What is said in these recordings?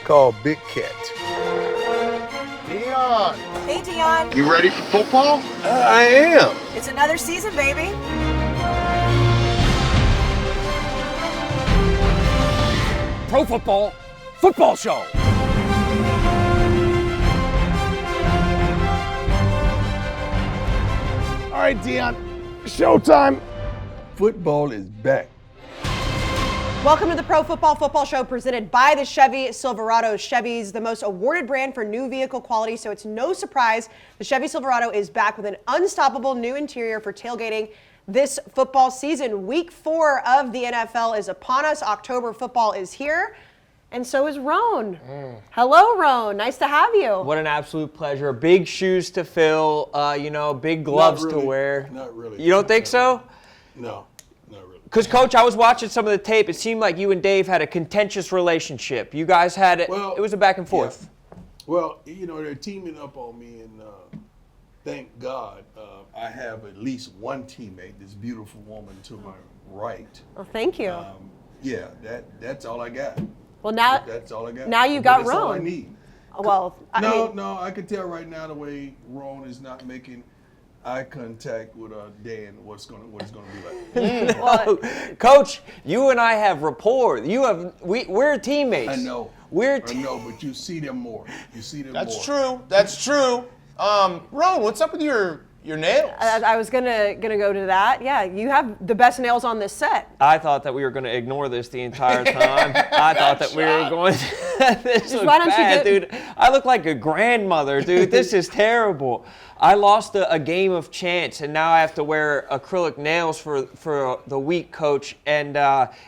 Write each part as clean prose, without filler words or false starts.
called Big Cat. Deion. Hey, Deion. You ready for football? I am. It's another season, baby. Pro Football Show. All right, Deion, showtime. Football is back. Welcome to the Pro Football Show presented by the Chevy Silverado. Chevy's the most awarded brand for new vehicle quality, so it's no surprise the Chevy Silverado is back with an unstoppable new interior for tailgating this football season. Week 4 of the NFL is upon us. October football is here. And so is Rone. Hello, Rone. Nice to have you. What an absolute pleasure. Big shoes to fill, big gloves to wear. Not really. You don't think so? No, not really. Because, Coach, I was watching some of the tape. It seemed like you and Dave had a contentious relationship. You guys had it. Well, it was a back and forth. Yeah. Well, they're teaming up on me, and thank God I have at least one teammate, this beautiful woman to my right. Well, thank you. That's all I got. Well, now That's all I got. Now you got That's all I Rone. need. Well, No, I can tell right now the way Rone is not making eye contact with Dan, what it's gonna be like. Well, Coach, you and I have rapport. We're teammates. I know. I know, but you see them more. That's true. That's true. Ron, what's up with your nails? I was gonna go to that. Yeah, you have the best nails on this set. I thought that we were going to ignore this the entire time. I thought that we were going to. This looks why don't you bad, dude. I look like a grandmother, dude. This is terrible. I lost a game of chance, and now I have to wear acrylic nails for the week, Coach. And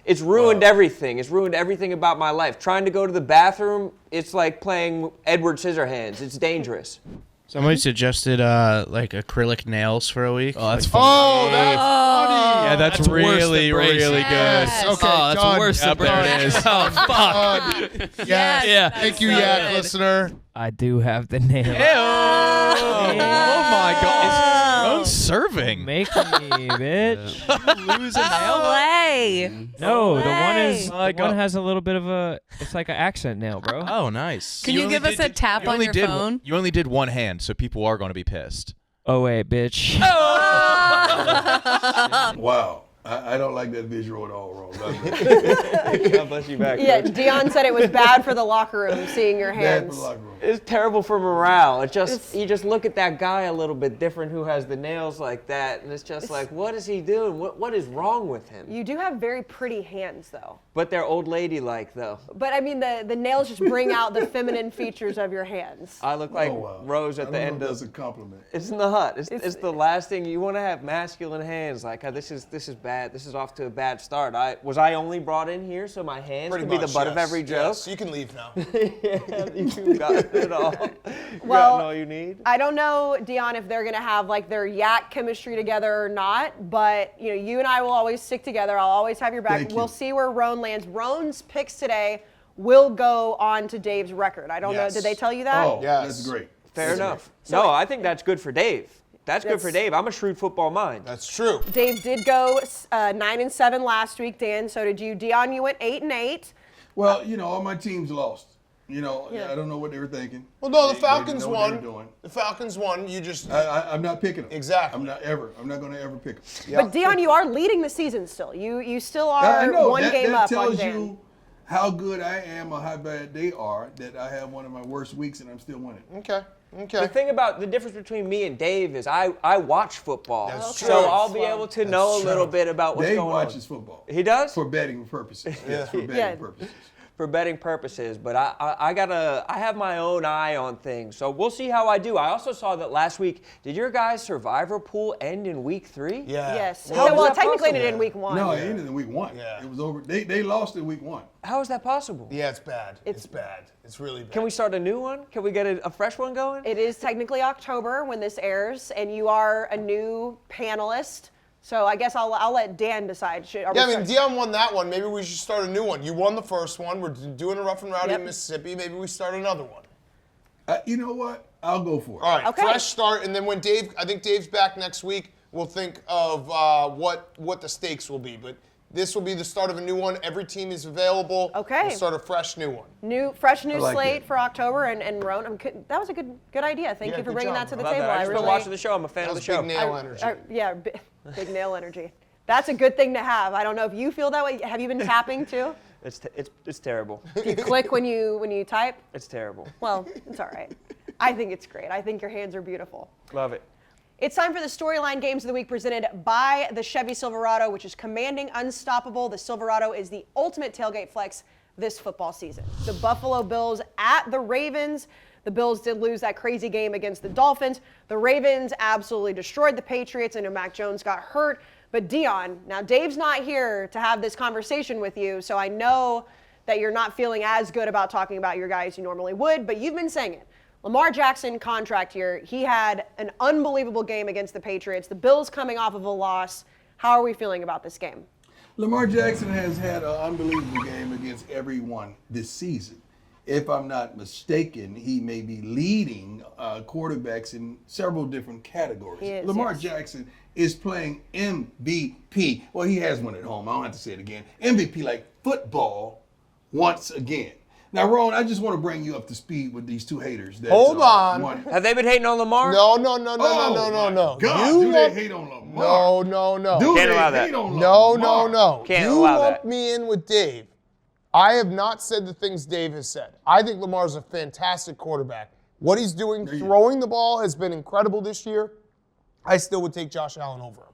it's ruined everything. It's ruined everything about my life. Trying to go to the bathroom, it's like playing Edward Scissorhands. It's dangerous. Somebody suggested acrylic nails for a week. Oh, that's funny. Oh, that's funny. Yeah, that's really, worse than really braces. good. Okay, Oh, that's done. worse than There it braces. is. Oh, fuck. Yes. Yeah. Thank you, So Yak good. listener. I do have the nail. Oh my God. Rone's serving. Make me, bitch. Lose a nail? No way. No, the one way. is the one has a little bit of it's like an accent nail, bro. Oh, nice. Can you give us a tap on your phone? You only did one hand, so people are going to be pissed. Oh wait, bitch. Wow. I don't like that visual at all, Rone. God bless you back, Yeah, Coach. Deion said it was bad for the locker room seeing your Bad for hands. the locker room. It's terrible for morale. You just look at that guy a little bit different who has the nails like that, and it's just like, what is he doing? What is wrong with him? You do have very pretty hands, though. But they're old lady-like, though. But I mean, the nails just bring out the feminine features of your hands. I look like Rose at the end of. That's a compliment. It's not. It's the last thing you want to have masculine hands. Like this is bad. This is off to a bad start. Was I only brought in here so my hands Pretty could be the much, butt of yes. every joke? Yes, you can leave now. Yeah, you got it all. You Well, got all you need. I don't know, Deion, if they're going to have like their yak chemistry together or not, but you and I will always stick together. I'll always have your back. Thank you. We'll see where Rone lands. Rone's picks today will go on to Dave's record. I don't know. Yes. Did they tell you that? Oh, Yes. that's great. Fair enough. No, I think that's good for Dave. That's good for Dave. I'm a shrewd football mind. That's true. Dave did go 9-7 last week, Dan. So did you. Deion, you went 8-8. Well, all my teams lost. Yeah. I don't know what they were thinking. Well, no, the They Falcons didn't know what they won. were doing. The Falcons won. You just. I'm not picking them. Exactly. I'm not going to ever pick them. But Deion, you are leading the season still. You still I are know. one game that up on tells Dan. you how good I am or how bad they are, that I have one of my worst weeks and I'm still winning. Okay. The thing about the difference between me and Dave is I watch football. That's so true. I'll be able to know a little bit about what's Dave going on. watches football. He does? For betting purposes. Yes, for betting Yeah. purposes. For betting purposes, but I have my own eye on things, so we'll see how I do. I also saw that last week. Did your guys' survivor pool end in week 3? Yeah. Yes. How is Well, that technically it possible? ended in week 1. No, it ended in week 1. Yeah. It was over. They lost in week 1. How is that possible? Yeah, it's bad. It's bad. It's really bad. Can we start a new one? Can we get a fresh one going? It is technically October when this airs, and you are a new panelist. So I guess I'll let Dan decide. Deion won that one. Maybe we should start a new one. You won the first one. We're doing a rough and rowdy in Mississippi. Maybe we start another one. You know what? I'll go for it. All right, Okay. fresh start, and then when I think Dave's back next week, we'll think of what the stakes will be. But This will be the start of a new one. Every team is available. Okay. We'll start a fresh new one. Fresh new like slate that. for October, and Rone, that was a good idea. Thank Yeah, you for good bringing job, that to the Love table. that. I just been watching the show. I'm a fan That of the was show. big nail energy. Yeah, big nail energy. That's a good thing to have. I don't know if you feel that way. Have you been tapping too? It's terrible. Do you click when you type? It's terrible. Well, it's all right. I think it's great. I think your hands are beautiful. Love it. It's time for the Storyline Games of the Week presented by the Chevy Silverado, which is commanding unstoppable. The Silverado is the ultimate tailgate flex this football season. The Buffalo Bills at the Ravens. The Bills did lose that crazy game against the Dolphins. The Ravens absolutely destroyed the Patriots. I know Mac Jones got hurt. But Deion, now Dave's not here to have this conversation with you, so I know that you're not feeling as good about talking about your guys you normally would, but you've been saying it. Lamar Jackson contract year, he had an unbelievable game against the Patriots. The Bills coming off of a loss. How are we feeling about this game? Lamar Jackson has had an unbelievable game against everyone this season. If I'm not mistaken, he may be leading quarterbacks in several different categories. He is, Lamar yes. Jackson is playing MVP. Well, he has one at home. I don't have to say it again. MVP like football once again. Now, Ron, I just want to bring you up to speed with these two haters. That, Hold on. Have they been hating on Lamar? No. Oh, no. God, You do they lump- hate on Lamar? No. Do Can't they allow that. hate on No. Lamar? Can't you allow lump that. me in with Dave. I have not said the things Dave has said. I think Lamar's a fantastic quarterback. What he's doing, throwing the ball, has been incredible this year. I still would take Josh Allen over him.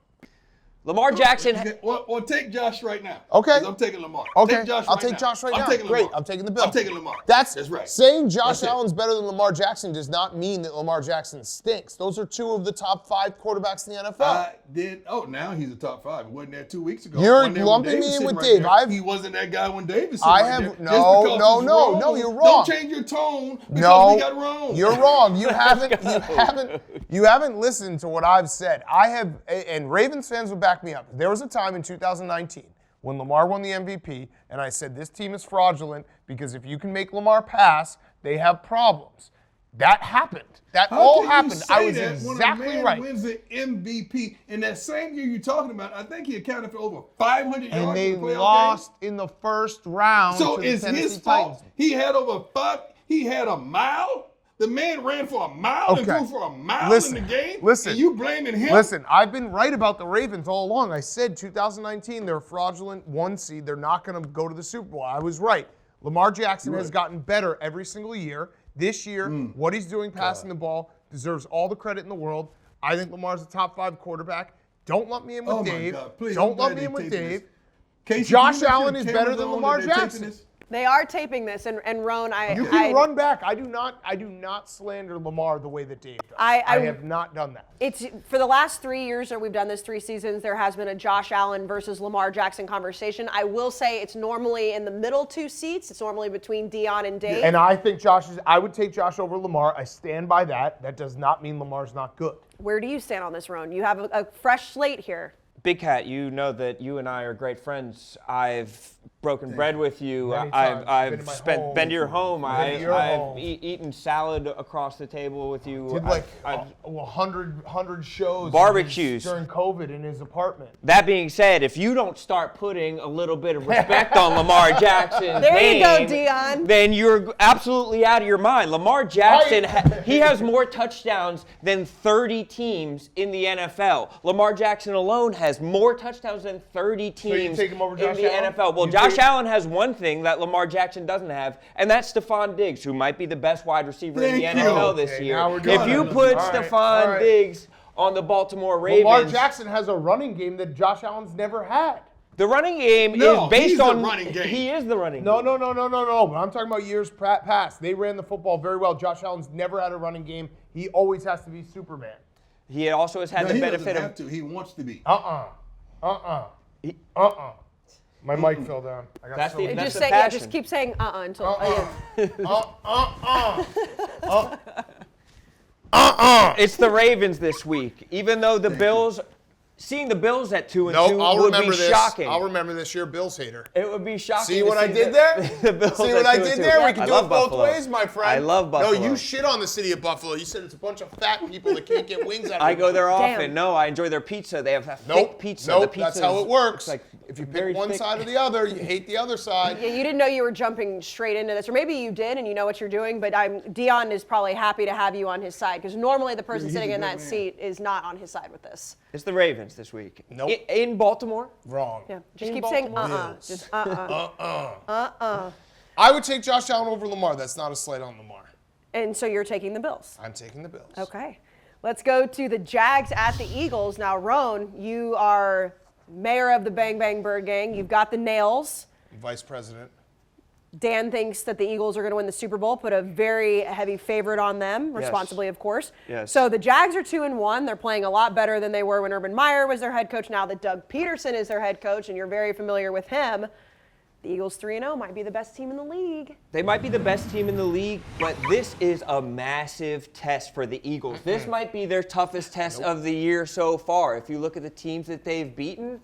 Lamar Jackson. Well, take Josh right now. Okay. 'Cause I'm taking Lamar. Okay, Take Josh I'll right take now. Josh right I'm now. Taking Great, Lamar. I'm taking the Bills. I'm taking Lamar. That's right. Saying Josh That's it. Allen's better than Lamar Jackson does not mean that Lamar Jackson stinks. Those are two of the top 5 quarterbacks in the NFL. Now he's a top 5. He wasn't there 2 weeks ago. You're Wasn't there when lumping Dave me was in sitting with right Dave. there. He wasn't that guy when Dave was sitting I right have- there. Just no, because no, it's no, wrong, no, you're Don't wrong. change your tone because No, we got wrong. you're wrong. You haven't listened to what I've said. I have, and Ravens fans would back me up. There was a time in 2019 when Lamar won the MVP, and I said this team is fraudulent because if you can make Lamar pass, they have problems. That happened. That How all can you happened. say I was that exactly when a man right. wins the MVP in that same year you're talking about? I think he accounted for over 500 yards And they in the playoff lost game. in the first round. So to the is Tennessee his fault? Titans. He had over 5. He had a mile. The man ran for a mile and Okay. threw for a mile Listen, in the game. listen. And you blaming him? Listen, I've been right about the Ravens all along. I said 2019, they're a fraudulent 1 seed. They're not going to go to the Super Bowl. I was right. Lamar Jackson has gotten better every single year. This year, what he's doing passing the ball deserves all the credit in the world. I think Lamar's a top 5 quarterback. Don't lump me in with Oh my Dave. God! Please, Don't I'm lump glad me in they with taping Dave. this. Kayce, Josh can you make Allen sure is the better cameras than are on Lamar that they're taping Jackson. this? They are taping this, and Rone, You can run back. I do not slander Lamar the way that Dave does. I have not done that. It's for the last 3 years that we've done this 3 seasons, there has been a Josh Allen versus Lamar Jackson conversation. I will say it's normally in the middle 2 seats. It's normally between Deion and Dave. And I think I would take Josh over Lamar. I stand by that. That does not mean Lamar's not good. Where do you stand on this, Rone? You have a fresh slate here. Big Cat, you know that you and I are great friends. I've broken bread with you. Many times. Been in my home. Been to your home. Been to your home. I've eaten salad across the table with you. Did like I've- 100 shows Barbecues. during COVID in his apartment. That being said, if you don't start putting a little bit of respect on Lamar Jackson's There you go, name, Deion. then you're absolutely out of your mind. Lamar Jackson, he has more touchdowns than 30 teams in the NFL. Lamar Jackson alone has more touchdowns than 30 teams take him over in Josh the Allen? NFL. Well, You Josh take- Allen has one thing that Lamar Jackson doesn't have, and that's Stephon Diggs, who might be the best wide receiver in the Thank you. NFL this Okay, year. now we're If doing you it. put All right, Stephon all right. Diggs on the Baltimore Ravens, Lamar Jackson has a running game that Josh Allen's never had. the running game No, is based he's the on running game. He is the running No. game. But I'm talking about years past. They ran the football very well. Josh Allen's never had a running game. He always has to be Superman. He also has had No, the he benefit doesn't of have to. He wants to be. My mic fell down. I got That's so the- And that's just the say, yeah, passion. just keep saying until. It's the Ravens this week. Even though the Bills seeing the Bills at 2-2 Nope, I'll would remember be this. shocking. I'll remember this. You're a Bills hater. It would be shocking. See to what I see did there? The Bills See at what I 2-2. did there? We can I do love it both Buffalo. ways, my friend. I love Buffalo. No, you shit on the city of Buffalo. You said it's a bunch of fat people that can't get wings out of I go there Damn. often. No, I enjoy their pizza. They have thick Nope. pizza. Nope. The pizza That's how it works. Like if you very pick one thick. side or the other, you hate the other side. Yeah, you didn't know you were jumping straight into this, or maybe you did and you know what you're doing, but Deion is probably happy to have you on his side because normally the person He's sitting a in good that man. seat is not on his side with this. It's the Ravens this week. Nope. In Baltimore. Wrong. Yeah, just In keep saying Baltimore. Just I would take Josh Allen over Lamar. That's not a slight on Lamar. And so you're taking the Bills. I'm taking the Bills. Okay. Let's go to the Jags at the Eagles. Now, Rone, you are mayor of the Bang Bang Bird Gang. You've got the nails. Vice president. Dan thinks that the Eagles are going to win the Super Bowl, put a very heavy favorite on them, responsibly, of course. Yes. So the Jags are 2-1. They're playing a lot better than they were when Urban Meyer was their head coach. Now that Doug Peterson is their head coach, and you're very familiar with him, the Eagles 3-0 might be the best team in the league. They might be the best team in the league, but this is a massive test for the Eagles. This might be their toughest test of the year so far. If you look at the teams that they've beaten,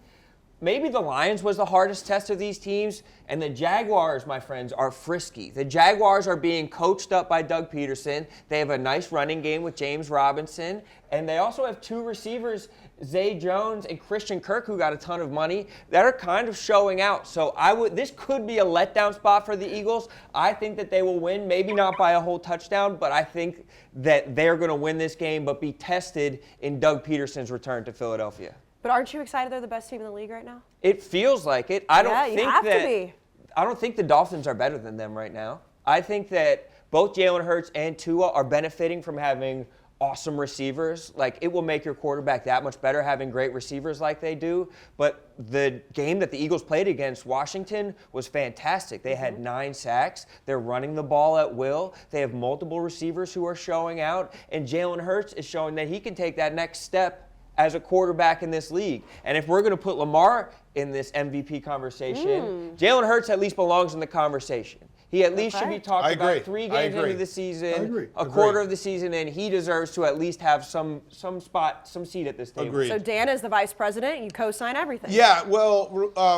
maybe the Lions was the hardest test of these teams, and the Jaguars, my friends, are frisky. The Jaguars are being coached up by Doug Peterson. They have a nice running game with James Robinson, and they also have two receivers, Zay Jones and Christian Kirk, who got a ton of money, that are kind of showing out. So this could be a letdown spot for the Eagles. I think that they will win, maybe not by a whole touchdown, but I think that they're going to win this game, but be tested in Doug Peterson's return to Philadelphia. But aren't you excited they're the best team in the league right now? It feels like it. I Yeah, you don't have think to be. I don't think the Dolphins are better than them right now. I think that both Jalen Hurts and Tua are benefiting from having awesome receivers. Like, it will make your quarterback that much better having great receivers like they do. But the game that the Eagles played against Washington was fantastic. They had 9 sacks. They're running the ball at will. They have multiple receivers who are showing out. And Jalen Hurts is showing that he can take that next step as a quarterback in this league. And if we're going to put Lamar in this MVP conversation, Jalen Hurts at least belongs in the conversation. He at least should be talked I agree. about 3 I games agree. into the season, agree. a quarter of the season, and he deserves to at least have some seat at this table. Agreed. So Dan is the vice president. You co-sign everything. Yeah, well,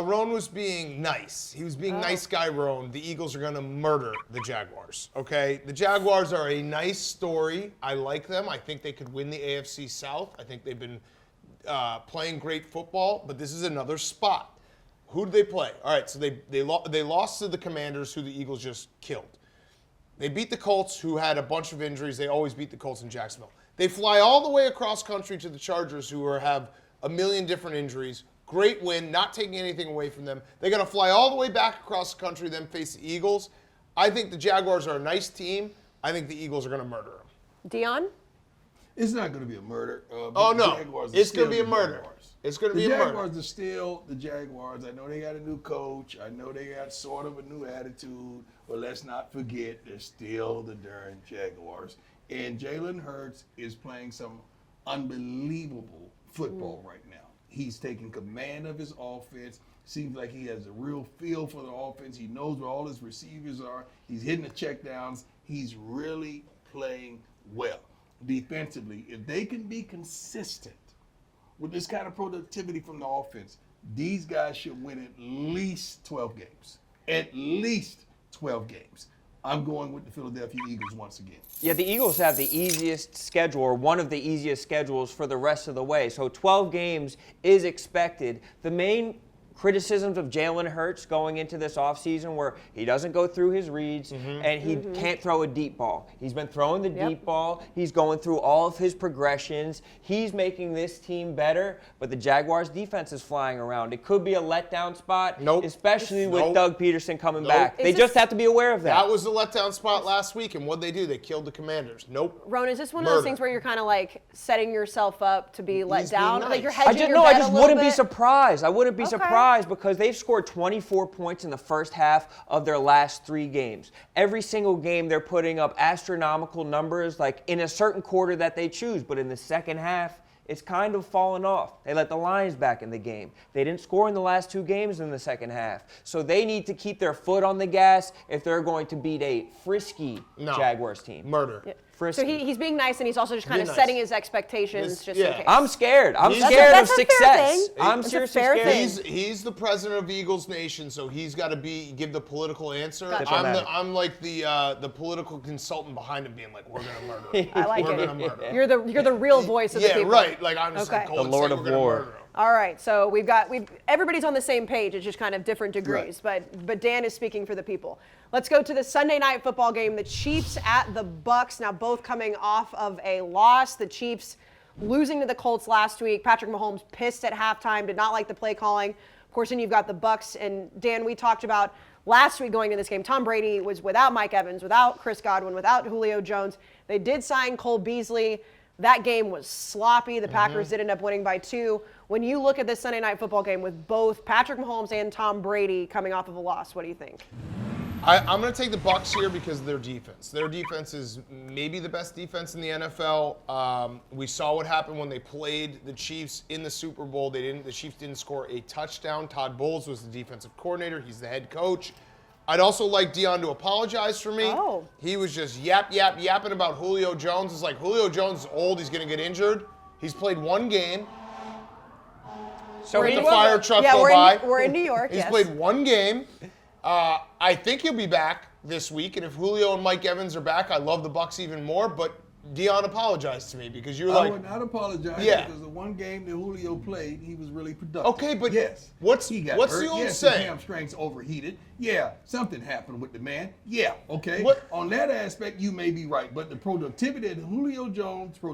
Rone was being nice. He was being nice guy, Rone. The Eagles are going to murder the Jaguars, okay? The Jaguars are a nice story. I like them. I think they could win the AFC South. I think they've been playing great football, but this is another spot. Who do they play? All right, so they lost to the Commanders, who the Eagles just killed. They beat the Colts, who had a bunch of injuries. They always beat the Colts in Jacksonville. They fly all the way across country to the Chargers, who have a million different injuries. Great win, not taking anything away from them. They're going to fly all the way back across the country, then face the Eagles. I think the Jaguars are a nice team. I think the Eagles are going to murder them. Dion? It's not going to be a murder. Oh, but the no. Jaguars are It's going to still be a the murder. Jaguars. It's going to The be a murder. Jaguars are still the Jaguars. I know they got a new coach. I know they got sort of a new attitude. But let's not forget, they're still the darn Jaguars. And Jalen Hurts is playing some unbelievable football right now. He's taking command of his offense. Seems like he has a real feel for the offense. He knows where all his receivers are. He's hitting the checkdowns. He's really playing well. Defensively, if they can be consistent with this kind of productivity from the offense, these guys should win at least 12 games. At least 12 games. I'm going with the Philadelphia Eagles once again. Yeah, the Eagles have the easiest schedule, or one of the easiest schedules for the rest of the way. So 12 games is expected. The main criticisms of Jalen Hurts going into this offseason where he doesn't go through his reads and he can't throw a deep ball. He's been throwing the deep ball. He's going through all of his progressions. He's making this team better, but the Jaguars' defense is flying around. It could be a letdown spot, especially with Doug Peterson coming back. They just have to be aware of that. That was the letdown spot last week, and what'd they do? They killed the Commanders. Rone, is this one of those things where you're kind of like setting yourself up to be let down? nice. Like you're I hedging just, your no, I bet just a little wouldn't be bit? surprised. I wouldn't be Okay. surprised because they've scored 24 points in the first half of their last 3 games. Every single game they're putting up astronomical numbers, like in a certain quarter that they choose, but in the second half, it's kind of fallen off. They let the Lions back in the game. They didn't score in the last 2 games in the second half. So they need to keep their foot on the gas if they're going to beat a frisky Jaguars team. Murder. frisky. So he's being nice, and he's also just kind of Being nice. setting his expectations just in case. I'm scared. I'm That's scared of a fair success. thing. I'm It's a seriously fair scared. thing. He's the president of Eagles Nation, so he's got to give the political answer. Gotcha. I'm like the political consultant behind him, being like, we're gonna murder him. I like we're it. gonna murder him. You're the real voice of the people. Yeah, right. Like I'm just Okay. like, go The and Lord say of we're gonna War. murder him. All right, so everybody's on the same page. It's just kind of different degrees, but Dan is speaking for the people. Let's go to the Sunday night football game. The Chiefs at the Bucs. Now both coming off of a loss. The Chiefs losing to the Colts last week. Patrick Mahomes pissed at halftime. Did not like the play calling. Of course, then you've got the Bucs. And Dan, we talked about last week going into this game. Tom Brady was without Mike Evans, without Chris Godwin, without Julio Jones. They did sign Cole Beasley. That game was sloppy. The Packers did end up winning by 2. When you look at this Sunday night football game with both Patrick Mahomes and Tom Brady coming off of a loss, what do you think? I'm going to take the Bucs here because of their defense. Their defense is maybe the best defense in the NFL. We saw what happened when they played the Chiefs in the Super Bowl. The Chiefs didn't score a touchdown. Todd Bowles was the defensive coordinator. He's the head coach. I'd also like Deion to apologize for me. Oh. He was just yapping about Julio Jones. It's like Julio Jones is old. He's going to get injured. He's played one game. So Let he the will. fire truck Yeah, go we're by. we're in New York, He's yes. played one game. I think he'll be back this week, and if Julio and Mike Evans are back, I love the Bucs even more. But Deion apologized to me because you're I like, would not apologize Yeah. because the one game that Julio played, he was really productive. Okay, but yes, what's he got the hurt. old yes, saying? His hamstrings overheated. Yeah, something happened with the man. Yeah, okay. What- On that aspect, you may be right, but the productivity that Julio Jones will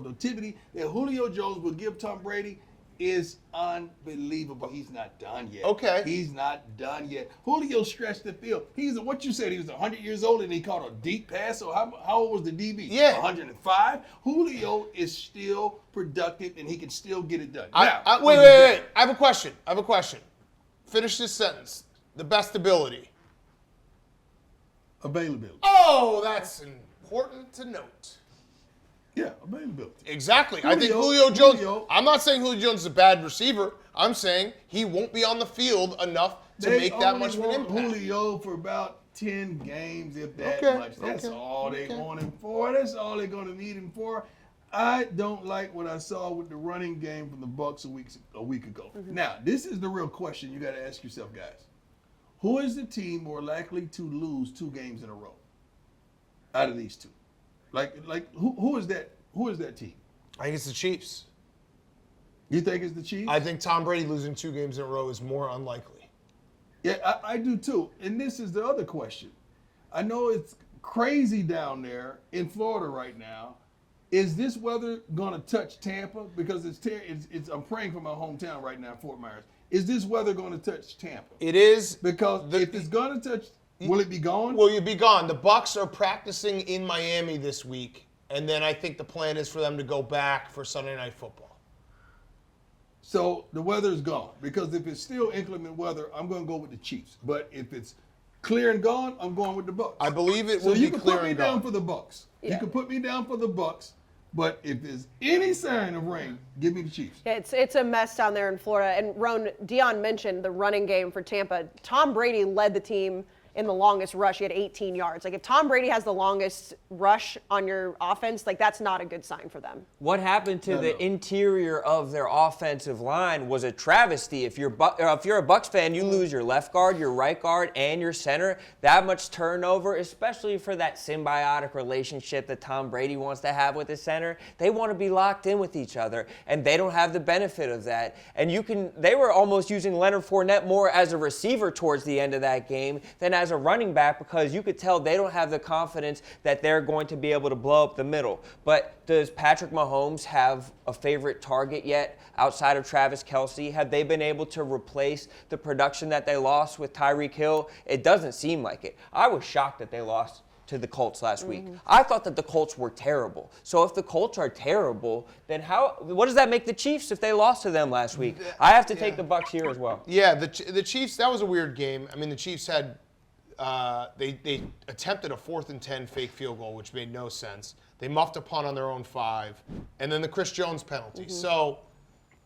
give Tom Brady is unbelievable. He's not done yet. Okay. He's not done yet. Julio stretched the field. What you said, he was 100 years old and he caught a deep pass. So how old was the DB? Yeah. 105. Julio is still productive and he can still get it done. Wait. I have a question. Finish this sentence. The best ability. Availability. Oh, that's important to note. Yeah, availability. Exactly. I think Julio Jones. I'm not saying Julio Jones is a bad receiver. I'm saying he won't be on the field enough to make that much of an impact. Julio for about 10 games, if that Okay, much. That's okay, all they want him for. That's all they're going to need him for. I don't like what I saw with the running game from the Bucs a week ago. Now, this is the real question you got to ask yourself, guys. Who is the team more likely to lose 2 games in a row out of these two? Who is that? Who is that team? I think it's the Chiefs. You think it's the Chiefs? I think Tom Brady losing 2 games in a row is more unlikely. Yeah, I do too. And this is the other question. I know it's crazy down there in Florida right now. Is this weather going to touch Tampa? Because I'm praying for my hometown right now, Fort Myers. Is this weather going to touch Tampa? It is. Because if it's going to touch, will it be gone? Will you be gone? The Bucs are practicing in Miami this week, and then I think the plan is for them to go back for Sunday Night Football. So the weather's gone. Because if it's still inclement weather, I'm going to go with the Chiefs. But if it's clear and gone, I'm going with the Bucs. I believe it So will you be can clear put me and down gone. for the Bucs. Yeah. You can put me down for the Bucs. But if there's any sign of rain, give me the Chiefs. Yeah, it's a mess down there in Florida. And Rone, Deion mentioned the running game for Tampa. Tom Brady led the team in the longest rush. He had 18 yards. Like, if Tom Brady has the longest rush on your offense, like, that's not a good sign for them. What happened to the interior of their offensive line was a travesty. If you're a Bucs fan, you lose your left guard, your right guard, and your center. That much turnover, especially for that symbiotic relationship that Tom Brady wants to have with his center. They want to be locked in with each other, and they don't have the benefit of that. And they were almost using Leonard Fournette more as a receiver towards the end of that game than as a running back, because you could tell they don't have the confidence that they're going to be able to blow up the middle. But does Patrick Mahomes have a favorite target yet outside of Travis Kelce? Have they been able to replace the production that they lost with Tyreek Hill? It doesn't seem like it. I was shocked that they lost to the Colts last week. I thought that the Colts were terrible. So if the Colts are terrible, then what does that make the Chiefs if they lost to them last week? I have to take the Bucs here as well. Yeah, the Chiefs, that was a weird game. I mean, the Chiefs had they attempted a 4th and 10 fake field goal, which made no sense. They muffed a punt on their own 5, and then the Chris Jones penalty. So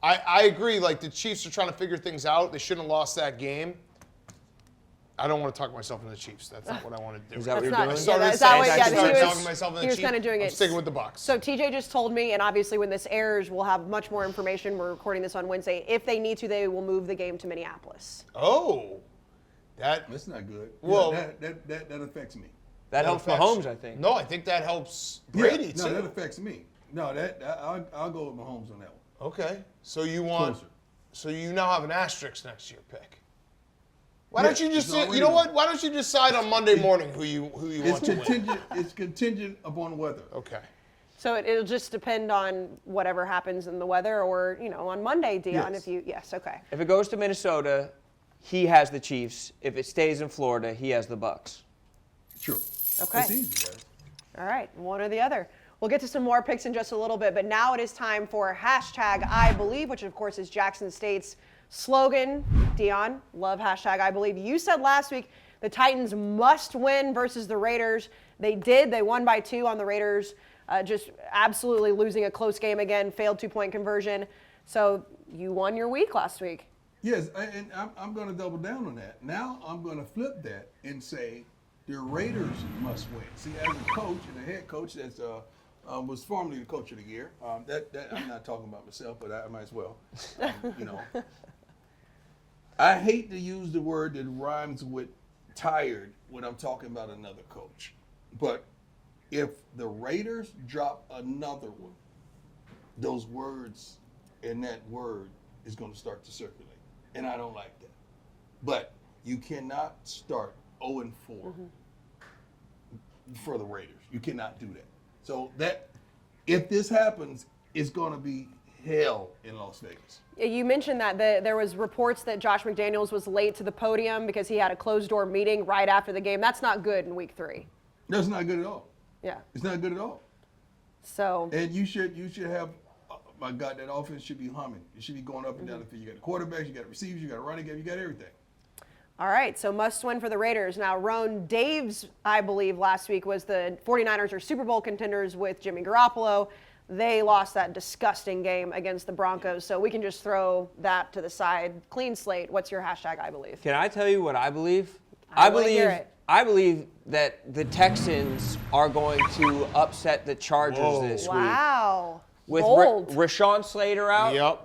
I agree, like, the Chiefs are trying to figure things out. They shouldn't have lost that game. I don't want to talk myself into the Chiefs. That's not what I want to do. Is that what you're Not- doing? I started that's not what- saying yeah, I started he was- talking myself into the he was Chiefs. kinda doing I'm it. sticking with the Bucs. So TJ just told me, and obviously when this airs, we'll have much more information. We're recording this on Wednesday. If they need to, they will move the game to Minneapolis. Oh, That's not good. Well- that affects me. That helps affects- Mahomes, I think. No, I think that helps Brady No, too. that affects me. No, I'll go with Mahomes on that one. Okay, so you want? Closer. So you now have an asterisk next to your pick. Why Yeah, don't you just it's say, already you know what? done. Why don't you decide on Monday morning who you It's want to win? contingent. It's contingent upon weather. Okay. So it'll just depend on whatever happens in the weather, or on Monday, Deion. Yes. Yes, okay. If it goes to Minnesota, he has the Chiefs. If it stays in Florida, he has the Bucs. True. Okay. It's easy, guys. All right, one or the other. We'll get to some more picks in just a little bit, but now it is time for hashtag I Believe, which of course is Jackson State's slogan. Deion, love hashtag I Believe. You said last week the Titans must win versus the Raiders. They did. They won by 2 on the Raiders, just absolutely losing a close game again, failed 2-point conversion. So you won your week last week. Yes, and I'm going to double down on that. Now I'm going to flip that and say the Raiders must win. See, as a coach and a head coach that's was formerly the coach of the year. That I'm not talking about myself, but I might as well. I hate to use the word that rhymes with tired when I'm talking about another coach. But if the Raiders drop another one, those words and that word is going to start to circulate. And I don't like that. But you cannot start 0-4 for the Raiders. You cannot do that. So that if this happens, it's going to be hell in Las Vegas. You mentioned that there was reports that Josh McDaniels was late to the podium because he had a closed-door meeting right after the game. That's not good in week 3. That's not good at all. Yeah. It's not good at all. So. And you should have, my God, that offense should be humming. It should be going up and down the field. You got the quarterbacks, you got the receivers, you got a running game, you got everything. All right, so must win for the Raiders. Now, Rone, Dave's, I believe, last week was the 49ers are Super Bowl contenders with Jimmy Garoppolo. They lost that disgusting game against the Broncos, so we can just throw that to the side. Clean slate. What's your hashtag, I believe? Can I tell you what I believe? I wanna hear it. I believe that the Texans are going to upset the Chargers this week. Wow. With Bold. Rashawn Slater out. Yep.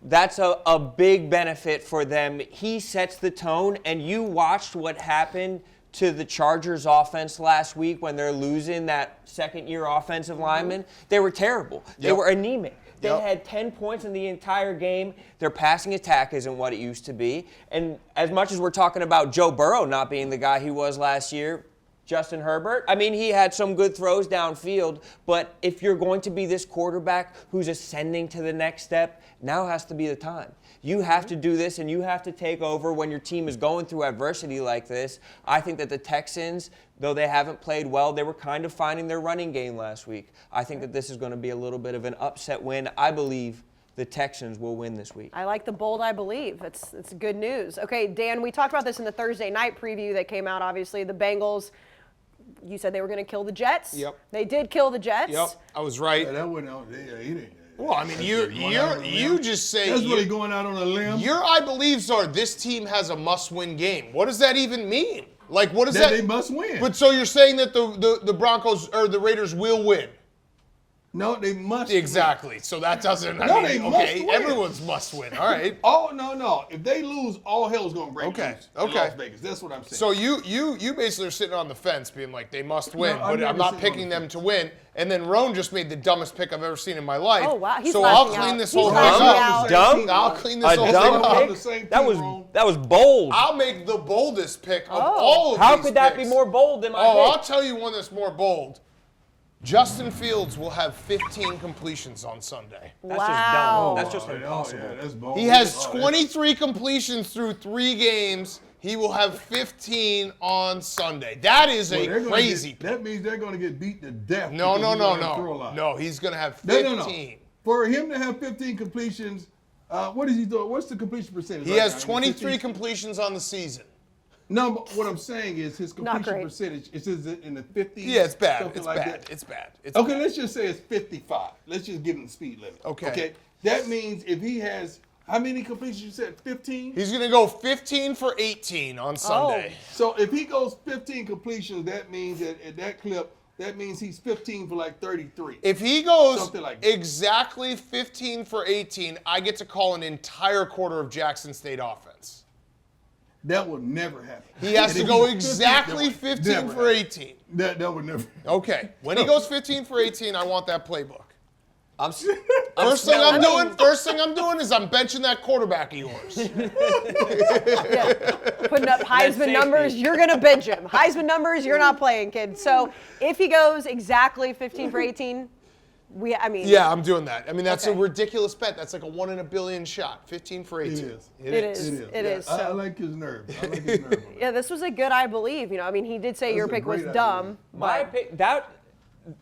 That's a big benefit for them. He sets the tone, and you watched what happened to the Chargers offense last week when they're losing that second-year offensive lineman. They were terrible. They Yep. were anemic. They Yep. had 10 points in the entire game. Their passing attack isn't what it used to be. And as much as we're talking about Joe Burrow not being the guy he was last year, Justin Herbert, I mean, he had some good throws downfield, but if you're going to be this quarterback who's ascending to the next step, now has to be the time. You have to do this, and you have to take over when your team is going through adversity like this. I think that the Texans, though they haven't played well, they were kind of finding their running game last week. I think that this is going to be a little bit of an upset win. I believe the Texans will win this week. I like the bold I believe. It's good news. Okay, Dan, we talked about this in the Thursday night preview that came out, obviously. The Bengals, you said they were going to kill the Jets. Yep. They did kill the Jets. Yep. I was right. That went out. He didn't. Well, I mean, you just say That's really going out on a limb. your I believes are this team has a must-win game. What does that even mean? Like, what does that that? they must win. But so you're saying that the Broncos or the Raiders will win? No, they must Exactly. So that doesn't. No, I they mean, must okay, win. everyone's must win. All right. Oh, no. If they lose, all hell's going to break Okay, loose in okay. Las Vegas. That's what I'm saying. So you basically are sitting on the fence, being like they must win, No, I'm but never I'm not sitting on picking the them to win. And then Rone just made the dumbest pick I've ever seen in my life. Oh, wow. He's so I'll lashing clean out. this He's whole thing lashing up. out. Dumb? I'll clean this A whole dumb thing up. pick? the same That team, was Rome. that was bold. I'll make the boldest pick of all of How these could that be picks. more bold than my Oh, pick? I'll tell you one that's more bold. Justin Fields will have 15 completions on Sunday. That's Wow. just dumb. That's just Oh, impossible. yeah, that's bold. He has Oh, 23 completions through 3 games. He will have 15 on Sunday. That is Well, a they're gonna crazy. that means they're going to get beat to death. No, because no, he's no, gonna throw a no. lot. No, he's going to have 15. No. For him to have 15 completions, what is he doing? What's the completion percentage? He right has now? 23 15? completions on the season. No, but what I'm saying is his Not completion great. percentage is in the 50s. Yeah, it's bad. something It's like bad. that. It's bad. It's Okay, bad. let's just say it's 55. Let's just give him the speed limit. Okay. Okay. That means if he has How many completions you said? 15? He's going to go 15 for 18 on Sunday. So if he goes 15 completions, that means that at that clip, that means he's 15 for like 33. If he goes Something like that. exactly 15 for 18, I get to call an entire quarter of Jackson State offense. That will never happen. He has And to if go he's exactly 15 never for happen. 18. That would never. Okay. When he goes 15 for 18, I want that playbook. First thing smelling- I'm doing is I'm benching that quarterback of yours. Putting up Heisman numbers, you're going to bench him. Heisman numbers, you're not playing, kid. So if he goes exactly 15 for 18, Yeah, I'm doing that. I mean, that's a Okay. ridiculous bet. That's like a 1 in a billion shot. 15 for 18. It is. It is. I So, like his nerve. I like his nerve. yeah, this was a good, I believe. You know, I mean, he did say your a pick was great idea. dumb. My pick,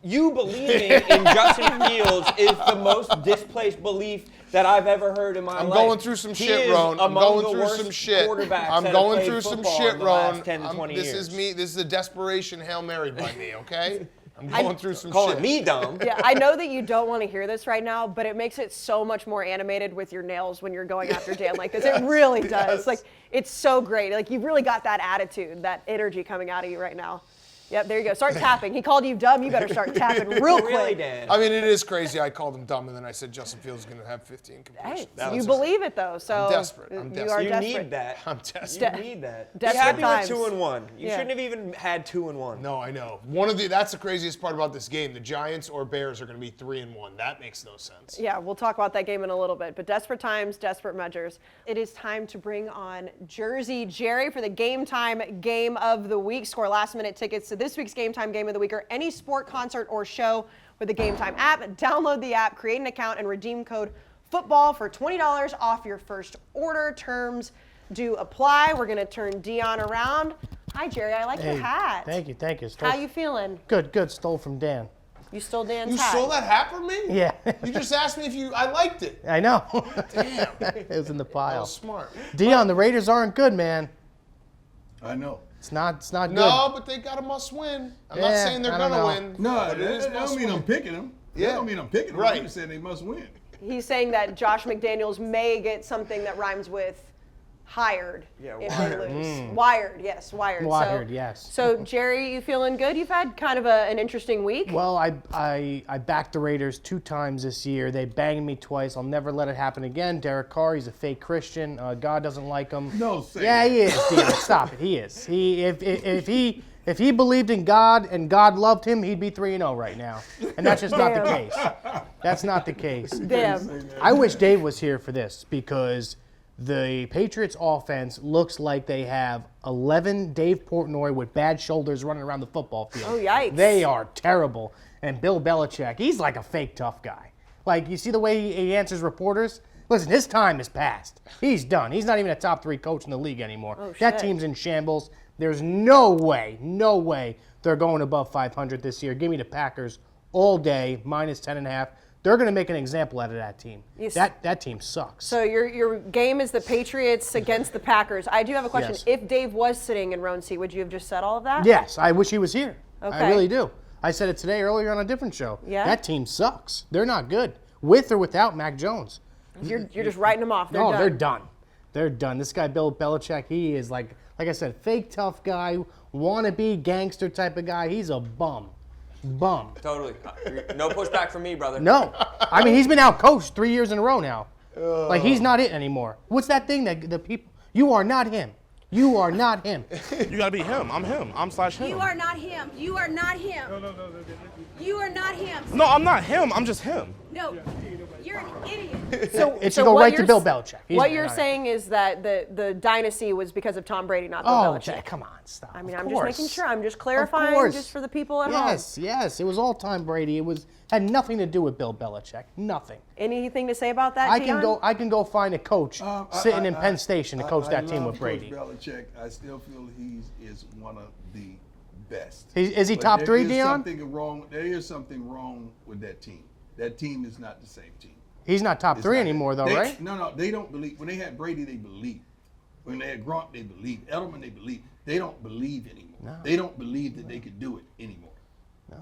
you believing in Justin Fields is the most displaced belief that I've ever heard in my life. I'm going through some He shit, is Ron. I'm among going the through worst some shit. quarterbacks I'm that have going played through some football shit, in the last Ron. 10 to 20 This years. is me. This is a desperation Hail Mary by me, okay? I'm going through some Calling shit. me dumb. Yeah, I know that you don't want to hear this right now, but it makes it so much more animated with your nails when you're going after Dan like this. It really does. Yes. Like, it's so great. Like, you've really got that attitude, that energy coming out of you right now. Yep, there you go. Start tapping. He called you dumb. You better start tapping real quick. Really, Dan. I mean, it is crazy. I called him dumb, and then I said Justin Fields is going to have 15 completions. Hey, you believe it, though. So I'm desperate. I'm You desperate. are You desperate. need that. I'm desperate. You need that. Be Desperate happy times. with 2-1. You Yeah. shouldn't have even had 2-1. No, I know. That's the craziest part about this game. The Giants or Bears are going to be 3-1. That makes no sense. Yeah, we'll talk about that game in a little bit. But desperate times, desperate measures. It is time to bring on Jersey Jerry for the Game Time Game of the Week. Score last-minute tickets to this week's Game Time Game of the Week or any sport, concert, or show with the Game Time app. Download the app, create an account, and redeem code FOOTBALL for $20 off your first order. Terms do apply. We're going to turn Deion around. Hi, Jerry. I like your hat. Thank you. How you feeling? Good. Stole from Dan. You stole Dan's You hat. stole that hat from me? Yeah. You just asked me if I liked it. I know. Damn. It was in the That pile. was smart. Dion, the Raiders aren't good, man. I know. It's not good. No, but they got a must win. I'm not Yeah, saying they're I don't going to know. win. No, but it is that must don't mean win. I'm picking them. Yeah. That don't mean I'm picking them. Right. I'm just saying they must win. He's saying that Josh McDaniels may get something that rhymes with hired if they lose. Wired, yes, wired. Wired, so, yes. So, Jerry, you feeling good? You've had kind of an interesting week. Well, I backed the Raiders 2 times this year. They banged me twice. I'll never let it happen again. Derek Carr, he's a fake Christian. God doesn't like him. No, say Yeah, that. he is. Dion, stop it. He is. If he believed in God and God loved him, he'd be 3-0 right now. And that's just not the Damn. case. That's not the case. Damn. I wish Dave was here for this because the Patriots offense looks like they have 11 Dave Portnoy with bad shoulders running around the football field. Oh, yikes. They are terrible. And Bill Belichick, he's like a fake tough guy. Like, you see the way he answers reporters? Listen, his time is past. He's done. He's not even a top 3 coach in the league anymore. Oh, that shit. team's in shambles. There's no way they're going above 500 this year. Give me the Packers all day, minus 10.5. They're going to make an example out of that team. Yes. That team sucks. So your game is the Patriots against the Packers. I do have a question. Yes. If Dave was sitting in Rone seat, would you have just said all of that? Yes, I wish he was here. Okay. I really do. I said it today earlier on a different show. Yeah? That team sucks. They're not good, with or without Mac Jones. You're just writing them off. They're No, done. they're done. They're done. This guy, Bill Belichick, he is like I said, fake tough guy, wannabe gangster type of guy. He's a bum. Totally. No pushback from me, brother. No. I mean, he's been out coached 3 years in a row now. Like, he's not it anymore. What's that thing that the people, you are not him. You are not him. You gotta be him. I'm him. I'm slash him. You are not him. You are not him. No. You are not him. No, I'm not him. I'm just him. No, you're an idiot. It should go what right to you're Bill s- Belichick. He's What not you're it. saying is that the dynasty was because of Tom Brady, not Bill Oh, Belichick. Jack, come on, stop. I mean, Of I'm just course. making sure. I'm just Of clarifying course. just for the people at home. Yes. It was all Tom Brady. Had nothing to do with Bill Belichick. Nothing. Anything to say about that, I Deion? can go find a coach sitting in Penn Station to coach that team love with Brady. Coach Belichick. I still feel he is one of the best. Is he But top there 3, is Deion? something wrong. There is something wrong with that team. That team is not the same team. He's not top It's 3 not anymore, that. though, They- right? No, they don't believe. When they had Brady, they believed. When they had Gronk, they believed. Edelman, they believed. They don't believe anymore. No. They don't believe that they could do it anymore. No.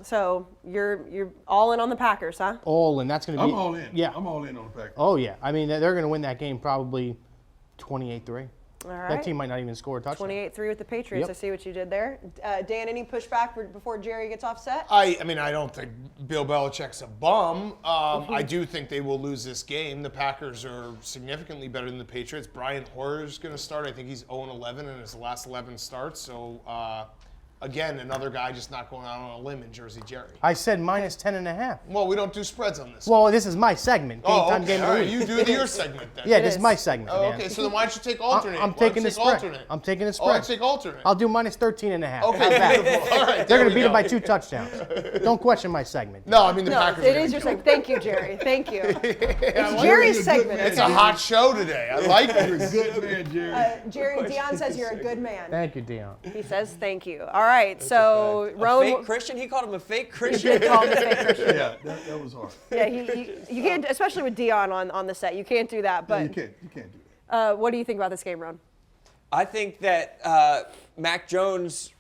So you're all in on the Packers, huh? All in. That's going to be. I'm all in. Yeah. I'm all in on the Packers. Oh, yeah. I mean, they're going to win that game probably 28-3. All right. That team might not even score a touchdown. 28-3 with the Patriots. Yep. I see what you did there. Dan, any pushback before Jerry gets offset? I mean, I don't think Bill Belichick's a bum. I do think they will lose this game. The Packers are significantly better than the Patriots. Brian Hoyer's going to start. I think he's 0-11 in his last 11 starts. So, again, another guy just not going out on a limb in Jersey Jerry. I said minus 10.5. Well, we don't do spreads on this. Well, this is my segment. Oh, Game okay. of the All right, week. you do your segment then. Yeah, this is my segment. Oh, man. okay, so then why don't you take alternate? I'm Why don't taking you the take spread. alternate? I'm taking the Oh, I spread. take alternate. I'll do minus 13.5. Okay, beautiful. All right, They're there going we to beat them go. by 2 touchdowns. Don't question my segment. No, I mean the No, Packers. it are is gonna your kill segment. Thank you, Jerry. Thank you. It's Jerry's segment. It's a hot show today. I like You're a it. good man, Jerry. Jerry, Deion says you're a good man. Thank you, Deion. He says thank you. All right, so A Rone. fake Christian? He called him a fake He Christian. did call him a fake Christian. Yeah, that was hard. Yeah, you can't, especially with Deion on the set. You can't do that. No, But you can't do that. what do you think about this game, Rone? I think that Mac Jones,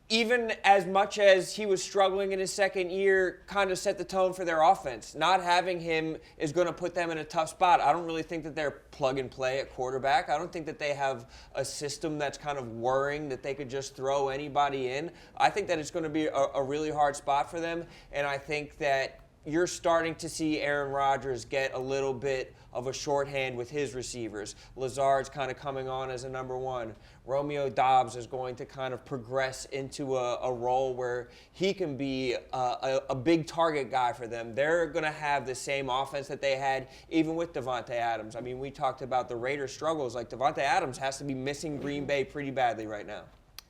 even as much as he was struggling in his second year, kind of set the tone for their offense. Not having him is going to put them in a tough spot. I don't really think that they're plug and play at quarterback. I don't think that they have a system that's kind of worrying that they could just throw anybody in. I think that it's going to be a really hard spot for them, and I think that you're starting to see Aaron Rodgers get a little bit of a shorthand with his receivers. Lazard's kind of coming on as a number one. Romeo Doubs is going to kind of progress into a role where he can be a big target guy for them. They're going to have the same offense that they had even with Devontae Adams. I mean, we talked about the Raiders' struggles. Like, Devontae Adams has to be missing Green Bay pretty badly right now.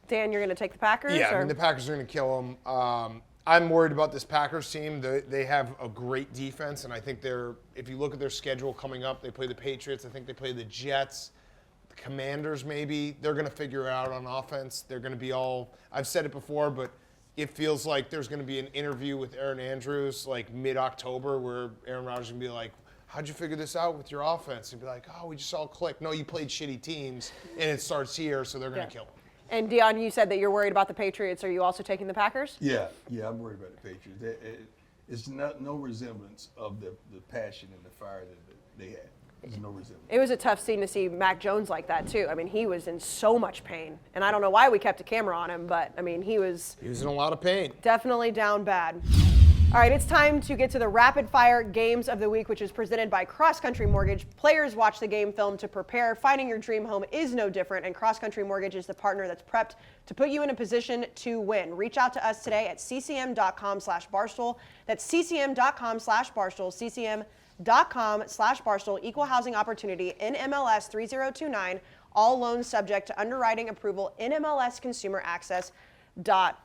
Dan, you're going to take the Packers? Yeah, or? I mean the Packers are going to kill them. I'm worried about this Packers team. They have a great defense, and I think if you look at their schedule coming up, they play the Patriots. I think they play the Jets, the Commanders maybe. They're going to figure it out on offense. They're going to be all – I've said it before, but it feels like there's going to be an interview with Aaron Andrews like mid-October where Aaron Rodgers is going to be like, how'd you figure this out with your offense? He'd be like, oh, we just all clicked. No, you played shitty teams, and it starts here, so they're going to kill them. And Deion, you said that you're worried about the Patriots. Are you also taking the Packers? Yeah, I'm worried about the Patriots. It's no resemblance of the passion and the fire that they had. There's no resemblance. It was a tough scene to see Mac Jones like that, too. I mean, he was in so much pain. And I don't know why we kept a camera on him, but, I mean, he was in a lot of pain. Definitely down bad. All right, it's time to get to the rapid fire games of the week, which is presented by Cross Country Mortgage. Players watch the game film to prepare. Finding your dream home is no different, and Cross Country Mortgage is the partner that's prepped to put you in a position to win. Reach out to us today at ccm.com/barstool. That's ccm.com/barstool. ccm.com/barstool. Equal housing opportunity in MLS 3029. All loans subject to underwriting approval in MLS Consumer Access.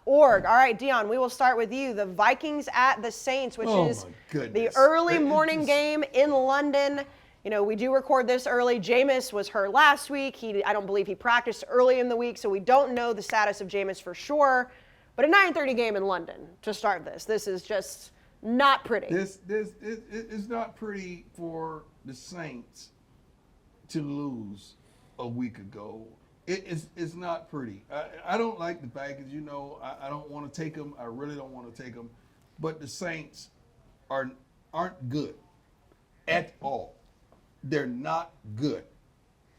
.org. All right, Deion, we will start with you. The Vikings at the Saints, which is the early morning game in London. You know, we do record this early. Jameis was hurt last week. I don't believe he practiced early in the week, so we don't know the status of Jameis for sure. But a 9:30 game in London to start this. This is just not pretty. It's not pretty for the Saints to lose a week ago. It's not pretty. I don't like the Vikings. You know, I don't want to take them. I really don't want to take them. But the Saints aren't good at all. They're not good.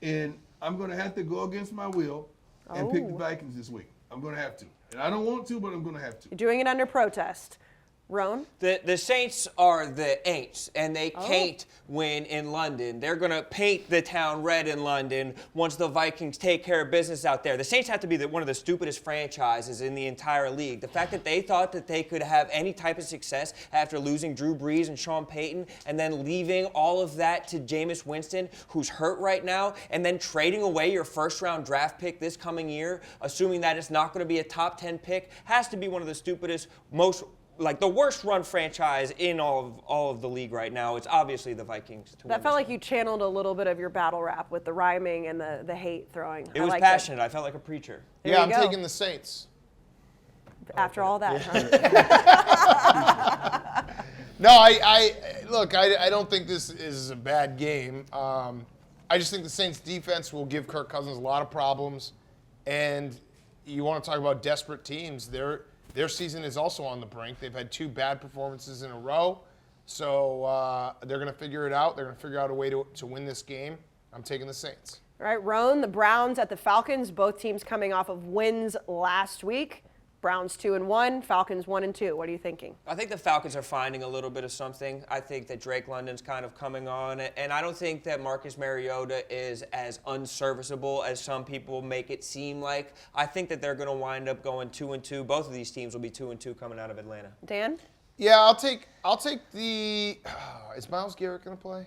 And I'm going to have to go against my will and pick the Vikings this week. I'm going to have to. And I don't want to, but I'm going to have to. You're doing it under protest. Rone? The Saints are the Aints, and they can't win in London. They're going to paint the town red in London once the Vikings take care of business out there. The Saints have to be one of the stupidest franchises in the entire league. The fact that they thought that they could have any type of success after losing Drew Brees and Sean Payton and then leaving all of that to Jameis Winston, who's hurt right now, and then trading away your first-round draft pick this coming year, assuming that it's not going to be a top 10 pick, has to be one of the stupidest, the worst run franchise in all of the league right now. It's obviously the Vikings. That felt like you channeled a little bit of your battle rap with the rhyming and the hate throwing. It was passionate. I felt like a preacher. Yeah, I'm taking the Saints. After all that, huh? No, I don't think this is a bad game. I just think the Saints defense will give Kirk Cousins a lot of problems. And you want to talk about desperate teams. their season is also on the brink. They've had 2 bad performances in a row. So they're going to figure it out. They're going to figure out a way to win this game. I'm taking the Saints. All right, Rone, the Browns at the Falcons, both teams coming off of wins last week. Browns 2-1, Falcons 1-2. What are you thinking? I think the Falcons are finding a little bit of something. I think that Drake London's kind of coming on, and I don't think that Marcus Mariota is as unserviceable as some people make it seem like. I think that they're going to wind up going 2-2. Both of these teams will be 2-2 coming out of Atlanta. Dan? Yeah, I'll take the. Is Myles Garrett going to play?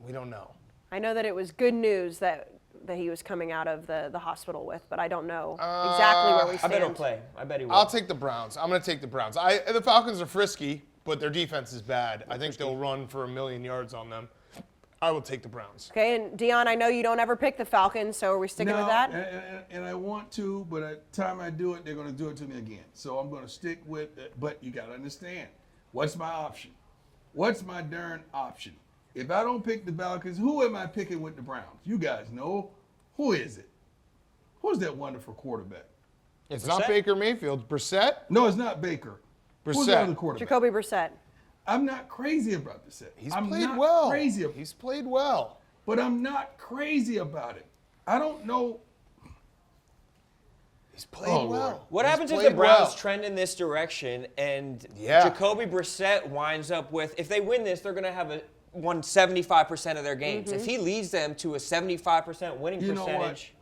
We don't know. I know that it was good news that he was coming out of the hospital with, but I don't know exactly where we stand. I bet he'll play. I bet he will. I'll take the Browns. I'm going to take the Browns. The Falcons are frisky, but their defense is bad. I think they'll run for 1,000,000 yards on them. I will take the Browns. Okay, and Deion, I know you don't ever pick the Falcons, so are we sticking with that? And I want to, but at the time I do it, they're going to do it to me again. So I'm going to stick with it, but you got to understand, what's my option? What's my darn option? If I don't pick the Falcons, who am I picking with the Browns? You guys know. Who is it? Who's that wonderful quarterback? It's not Baker Mayfield. Brissett? No, it's not Baker. Who's the other quarterback? Jacoby Brissett. I'm not crazy about Brissett. He's played well. Crazy. He's played well. But I'm not crazy about it. I don't know. He's played well. What happens if the Browns trend in this direction and Jacoby Brissett winds up with, if they win this, they're going to have won 75% of their games. If he leads them to a 75% winning percentage.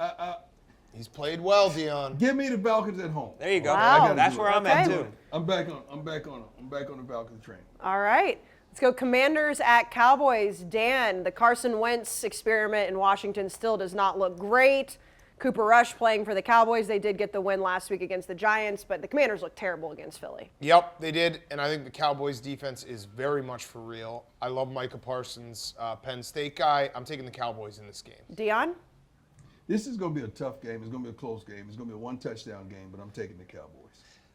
He's played well, Deion. Give me the Falcons at home. There you go. Wow. That's where I'm at too. I'm back on the Falcons train. All right. Let's go Commanders at Cowboys. Dan, the Carson Wentz experiment in Washington still does not look great. Cooper Rush playing for the Cowboys. They did get the win last week against the Giants, but the Commanders look terrible against Philly. Yep, they did, and I think the Cowboys' defense is very much for real. I love Micah Parsons, Penn State guy. I'm taking the Cowboys in this game. Deion? This is going to be a tough game. It's going to be a close game. It's going to be a one-touchdown game, but I'm taking the Cowboys.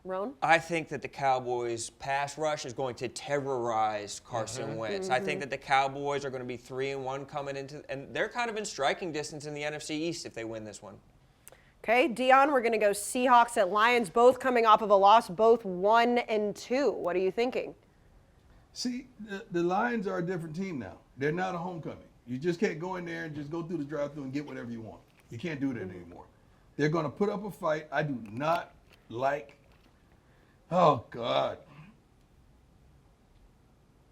Rone? I think that the Cowboys' pass rush is going to terrorize Carson Wentz. I think that the Cowboys are going to be 3-1 coming into, and they're kind of in striking distance in the NFC East if they win this one. Okay, Deion, we're going to go Seahawks at Lions, both coming off of a loss, both 1-2. What are you thinking? See, the Lions are a different team now. They're not a homecoming. You just can't go in there and just go through the drive-thru and get whatever you want. You can't do that anymore. They're going to put up a fight. I do not like. Oh, God.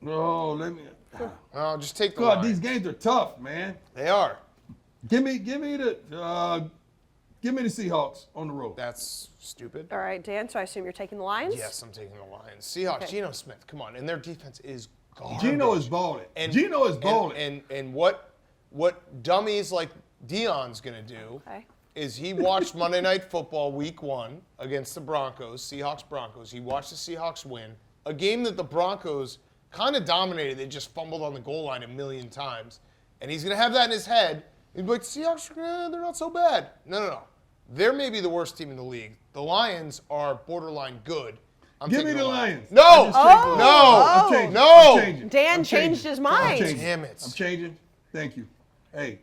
Oh, let me. Oh, just take the God, Lions. these games are tough, man. They are. Give me the Seahawks on the road. That's stupid. All right, Dan, so I assume you're taking the Lions? Yes, I'm taking the Lions. Seahawks, Okay. Geno Smith, come on. And their defense is garbage. Geno is balling. And what dummies like Deion's going to do is he watched Monday Night Football Week 1 against the Broncos, Seahawks-Broncos. He watched the Seahawks win, a game that the Broncos kind of dominated. They just fumbled on the goal line 1,000,000 times. And he's going to have that in his head. He'd be like, Seahawks, they're not so bad. No. They're maybe the worst team in the league. The Lions are borderline good. Give me the Lions. No! I'm changing. No! I'm changing. Dan I'm changing. changed his mind. Damn it. I'm changing. Thank you. Hey,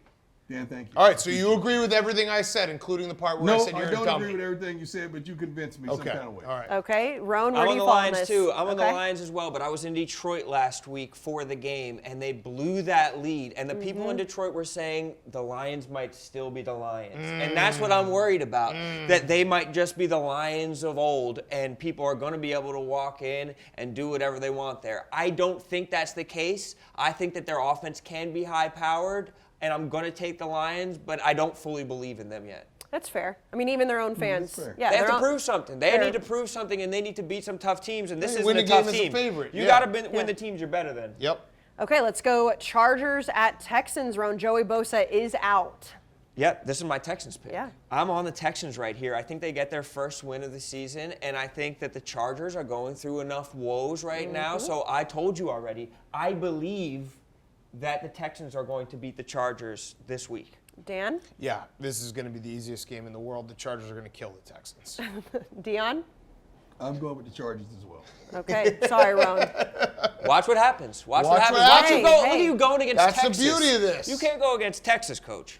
Dan, thank you. All right, so you agree with everything I said, including the part where I said you're a dummy. No, I don't agree with everything you said, but you convinced me some kind of way. All right. Okay, Rone, where I'm do on you the fall on Lions this? too. I'm on the Okay. Lions as well, but I was in Detroit last week for the game, and they blew that lead. And the people in Detroit were saying the Lions might still be the Lions. And that's what I'm worried about, that they might just be the Lions of old, and people are going to be able to walk in and do whatever they want there. I don't think that's the case. I think that their offense can be high-powered, and I'm going to take the Lions, but I don't fully believe in them yet. That's fair. I mean, even their own fans. Yeah, they have to prove something. They need to prove something, and they need to beat some tough teams, and this isn't a tough team. You got to win the teams you're better than. Yep. Okay, let's go Chargers at Texans. Rone, Joey Bosa is out. Yep, this is my Texans pick. Yeah. I'm on the Texans right here. I think they get their first win of the season, and I think that the Chargers are going through enough woes right now. So I told you already, I believe that the Texans are going to beat the Chargers this week. Dan? Yeah, this is going to be the easiest game in the world. The Chargers are going to kill the Texans. Deion? I'm going with the Chargers as well. Okay, sorry, Rone. Watch what happens. Watch what happens. what Watch you happens. go. Hey, Look at you going against That's Texas. the beauty of this. You can't go against Texas, Coach.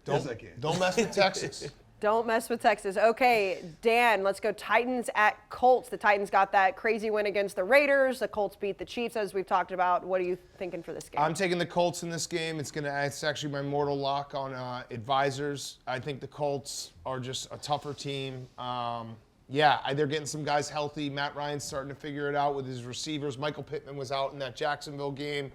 Yes, I can. Don't mess with Texas. Don't mess with Texas. Okay, Dan, let's go Titans at Colts. The Titans got that crazy win against the Raiders. The Colts beat the Chiefs, as we've talked about. What are you thinking for this game? I'm taking the Colts in this game. It's actually my mortal lock on advisors. I think the Colts are just a tougher team. They're getting some guys healthy. Matt Ryan's starting to figure it out with his receivers. Michael Pittman was out in that Jacksonville game.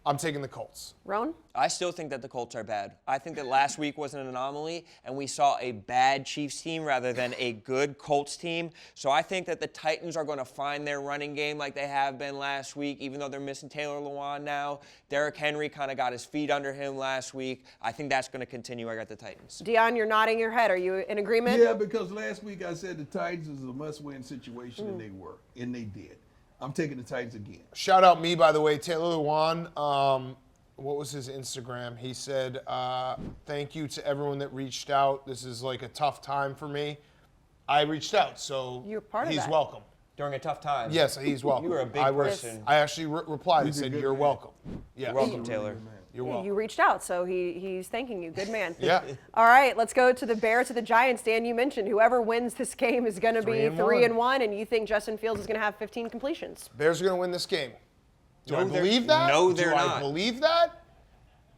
I'm taking the Colts. Rone? I still think that the Colts are bad. I think that last week was an anomaly, and we saw a bad Chiefs team rather than a good Colts team. So I think that the Titans are going to find their running game like they have been last week, even though they're missing Taylor Lewan now. Derrick Henry kind of got his feet under him last week. I think that's going to continue. I got the Titans. Deion, you're nodding your head. Are you in agreement? Yeah, because last week I said the Titans was a must-win situation, and they were, and they did. I'm taking the Titans again. Shout out me, by the way, Taylor Lewan. What was his Instagram? He said, thank you to everyone that reached out. This is like a tough time for me. I reached out, so You're part of he's that. welcome. During a tough time. Yes, he's welcome. You were a big person. I actually replied and said, you're welcome. Yeah. You're welcome, Taylor. You're welcome. You reached out, so he's thanking you. Good man. Yeah. All right, let's go to the Bears, to the Giants. Dan, you mentioned whoever wins this game is going to be 3-1, and you think Justin Fields is going to have 15 completions. Bears are going to win this game. Do I No, they're- believe that? no, they're Do I not. believe that?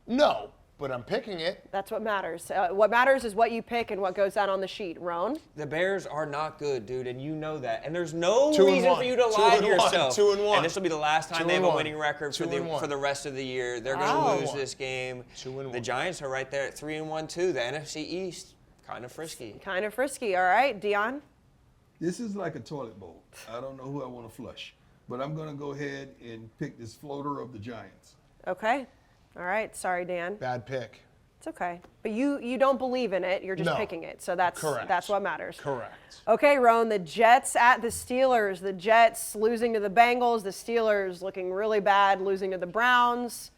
No, but I'm picking it. That's what matters. What matters is what you pick and what goes down on the sheet. Rone? The Bears are not good, dude, and you know that. And there's no 2-1. reason for you to lie to 2-1. yourself. 2-1. And this will be the last time they have a 2-1. winning record for 2-1. the rest of the year. They're going to lose this game. 2-1. The Giants are right there at 3-1 too. The NFC East, kind of frisky. Kind of frisky. All right, Deion? This is like a toilet bowl. I don't know who I want to flush, but I'm going to go ahead and pick this floater of the Giants. Okay. All right. Sorry, Dan. Bad pick. It's okay. But you don't believe in it. You're just picking it. So that's what matters. Correct. Okay, Rone, the Jets at the Steelers. The Jets losing to the Bengals. The Steelers looking really bad, losing to the Browns.